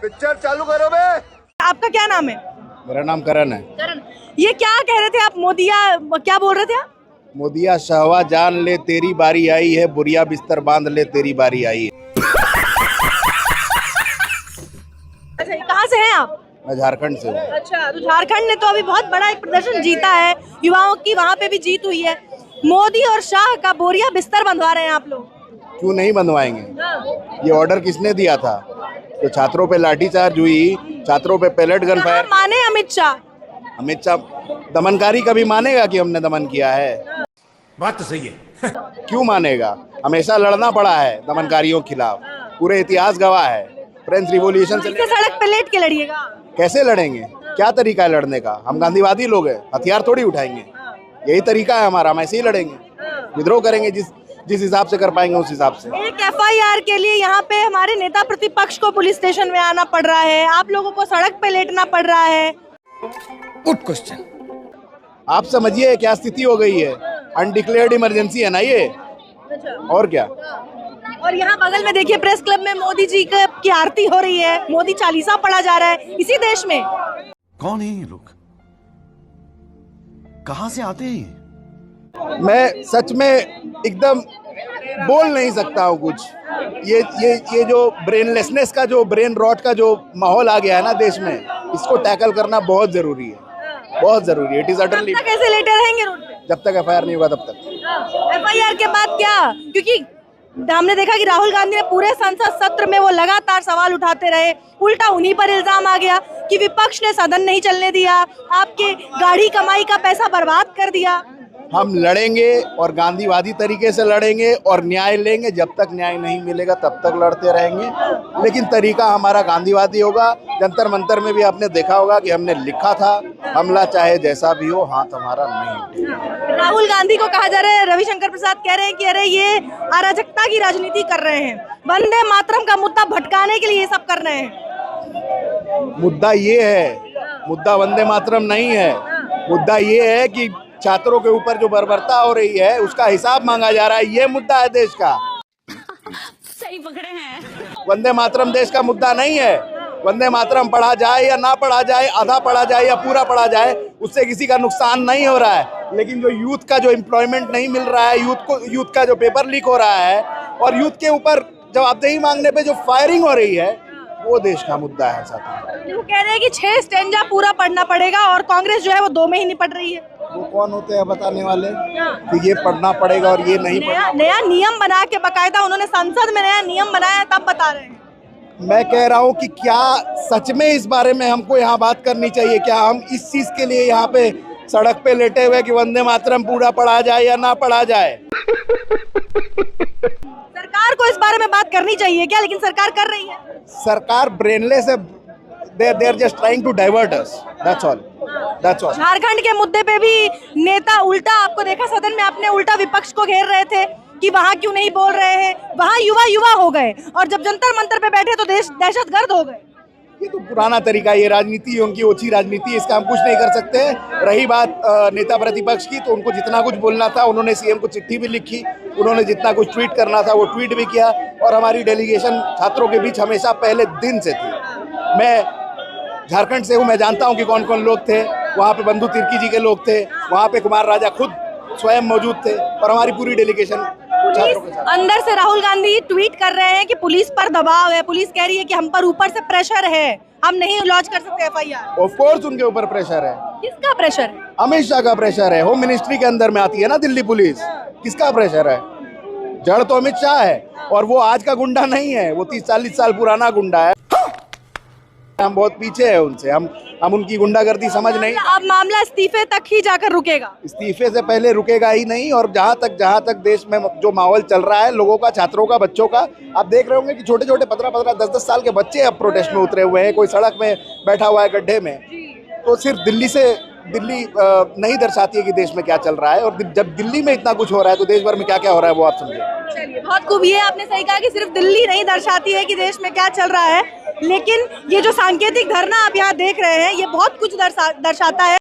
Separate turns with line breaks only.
Picture चालू करो बे।
आपका क्या नाम है?
मेरा नाम करण है।
करण, ये क्या कह रहे थे आप? मोदिया क्या बोल रहे थे आप?
मोदिया शहवा जान ले तेरी बारी आई है, बुरिया बिस्तर बांध ले तेरी बारी आई है।
अच्छा, कहाँ से हैं आप?
मैं झारखंड से हूँ।
अच्छा, तो झारखंड ने तो अभी बहुत बड़ा एक प्रदर्शन जीता है, युवाओं की वहाँ पे भी जीत हुई है। मोदी और शाह का बोरिया बिस्तर बंधवा रहे हैं आप लोग।
क्यों नहीं बंधवाएंगे? ये ऑर्डर किसने दिया था? तो छात्रों पे लाठीचार्ज हुई, छात्रों पे पैलेट गन फायर।
माने अमित शाह?
अमित शाह दमनकारी कभी मानेगा कि हमने दमन किया है?
बात तो सही है।
क्यों मानेगा? हमेशा लड़ना पड़ा है दमनकारियों के खिलाफ, पूरे इतिहास गवाह है। फ्रेंच रिवॉल्यूशन से
सड़क पे लेट के लड़िएगा?
कैसे लड़ेंगे? क्या तरीका है लड़ने का? हम गांधीवादी लोग हैं, हथियार थोड़ी उठाएंगे। यही तरीका है हमारा, हम ऐसे ही लड़ेंगे, विद्रोह करेंगे जिस हिसाब से कर पाएंगे उस हिसाब से।
एक एफआईआर के लिए यहाँ पे हमारे नेता प्रतिपक्ष को पुलिस स्टेशन में आना पड़ रहा है, आप लोगों को सड़क पे लेटना पड़ रहा है।
Good question.
आप समझिए क्या स्थिति हो गई है। अनडिक्लेयर्ड इमरजेंसी है ना ये, और क्या।
और यहाँ बगल में देखिए प्रेस क्लब में मोदी जी की आरती हो रही है, मोदी चालीसा पढ़ा जा रहा है इसी देश में।
कौन है ये लोग? कहाँ से आते हैं?
मैं सच में एकदम बोल नहीं सकता हूँ कुछ। ये जो ब्रेनलेसनेस का, जो ब्रेन रॉट का जो माहौल आ गया है ना देश में, इसको टैकल करना बहुत जरूरी है, बहुत जरूरी है। It is utterly.
कैसे लेटे रहेंगे रोड पे?
जब तक एफआईआर नहीं होगा तब तक।
एफआईआर के बाद क्या? क्योंकि हमने देखा कि राहुल गांधी ने पूरे संसद सत्र में वो लगातार सवाल उठाते रहे, उल्टा उन्हीं पर इल्जाम आ गया कि विपक्ष ने सदन नहीं चलने दिया, आपके गाढ़ी कमाई का पैसा बर्बाद कर दिया।
हम लड़ेंगे और गांधीवादी तरीके से लड़ेंगे और न्याय लेंगे। जब तक न्याय नहीं मिलेगा तब तक लड़ते रहेंगे, लेकिन तरीका हमारा गांधीवादी होगा। जंतर मंतर में भी आपने देखा होगा कि हमने लिखा था, हमला चाहे जैसा भी हो, हाथ हमारा नहीं उठेगा।
राहुल गांधी को कहा जा रहा है, रविशंकर प्रसाद कह रहे हैं कि अरे ये अराजकता की राजनीति कर रहे हैं, वंदे मातरम का मुद्दा भटकाने के लिए ये सब कर रहे हैं।
मुद्दा ये है, मुद्दा वंदे मातरम नहीं है। मुद्दा ये है कि छात्रों के ऊपर जो बर्बरता हो रही है उसका हिसाब मांगा जा रहा है। ये मुद्दा है देश का।
सही पकड़े हैं।
वंदे मातरम देश का मुद्दा नहीं है। वंदे मातरम पढ़ा जाए या ना पढ़ा जाए, आधा पढ़ा जाए या पूरा पढ़ा जाए, उससे किसी का नुकसान नहीं हो रहा है। लेकिन जो यूथ का जो एम्प्लॉयमेंट नहीं मिल रहा है, यूथ का जो पेपर लीक हो रहा है और यूथ के ऊपर जवाबदेही मांगने पे जो फायरिंग हो रही है, वो देश का मुद्दा है साथी।
वो कह रहे हैं कि 6 स्टेंजा पूरा पढ़ना पड़ेगा और कांग्रेस जो है वो 2 में ही निपट रही है।
वो कौन होते हैं बताने वाले कि ये पढ़ना पड़ेगा और ये नहीं पढ़ना?
नया नियम बना के बकायदा उन्होंने संसद में नया नियम बनाया, तब बता रहे हैं।
मैं कह रहा हूँ कि क्या सच में इस बारे में हमको यहाँ बात करनी चाहिए? क्या हम इस चीज के लिए यहाँ पे सड़क पे लेटे हुए कि वंदे मातरम पूरा पढ़ा जाए या ना पढ़ा जाए?
सरकार को इस बारे में बात करनी चाहिए क्या? लेकिन सरकार कर रही है।
सरकार ब्रेनलेस है। they are just trying to divert us. That's all. That's all.
Jharkhand के मुद्दे पे भी नेता उल्टा, आपको देखा सदन में, आपने उल्टा विपक्ष को घेर रहे थे कि वहाँ क्यों नहीं बोल रहे हैं। वहाँ युवा हो गए और जब जंतर मंतर पे बैठे तो देश दहशतगर्द हो गए।
ये तो पुराना तरीका, ये राजनीति उनकी ओछी राजनीति, इसका हम कुछ नहीं कर सकते। रही बात नेता प्रतिपक्ष की, तो उनको जितना कुछ बोलना था उन्होंने सीएम को चिट्ठी भी लिखी, उन्होंने जितना कुछ ट्वीट करना था वो ट्वीट भी किया। और हमारी डेलीगेशन छात्रों के बीच हमेशा पहले दिन से थी। मैं झारखंड से हूँ, मैं जानता हूँ कि कौन कौन लोग थे वहाँ पे। बंधु तिर्की जी के लोग थे वहाँ पे, कुमार राजा खुद स्वयं मौजूद थे और हमारी पूरी डेलीगेशन छात्रों के साथ।
अंदर से राहुल गांधी ट्वीट कर रहे हैं कि पुलिस पर दबाव है, पुलिस कह रही है कि हम पर ऊपर से प्रेशर है, हम नहीं लॉन्च कर सकते एफआईआर।
ऑफ कोर्स उनके ऊपर प्रेशर है।
किसका प्रेशर है?
अमित शाह का प्रेशर है। होम मिनिस्ट्री के अंदर में आती है ना दिल्ली पुलिस, किसका प्रेशर है? जड़ तो अमित शाह है और वो आज का गुंडा नहीं है, वो 30-40 साल पुराना गुंडा है। हम बहुत पीछे हैं उनसे, हम उनकी गुंडागर्दी समझ नहीं।
अब मामला इस्तीफे तक ही जाकर रुकेगा?
इस्तीफे से पहले रुकेगा ही नहीं। और जहाँ तक देश में जो माहौल चल रहा है लोगों का, छात्रों का, बच्चों का, आप देख रहे होंगे कि छोटे छोटे 15-15, 10-10 साल के बच्चे अब प्रोटेस्ट में उतरे हुए हैं। कोई सड़क में बैठा हुआ है गड्ढे में। तो सिर्फ दिल्ली नहीं दर्शाती है कि देश में क्या चल रहा है। और जब दिल्ली में इतना कुछ हो रहा है तो देश भर में क्या क्या हो रहा है वो आप समझिए।
चलिए, बहुत खूब, ये आपने सही कहा कि सिर्फ दिल्ली नहीं दर्शाती है कि देश में क्या चल रहा है, लेकिन ये जो सांकेतिक धरना आप यहाँ देख रहे हैं ये बहुत कुछ दर्शाता है।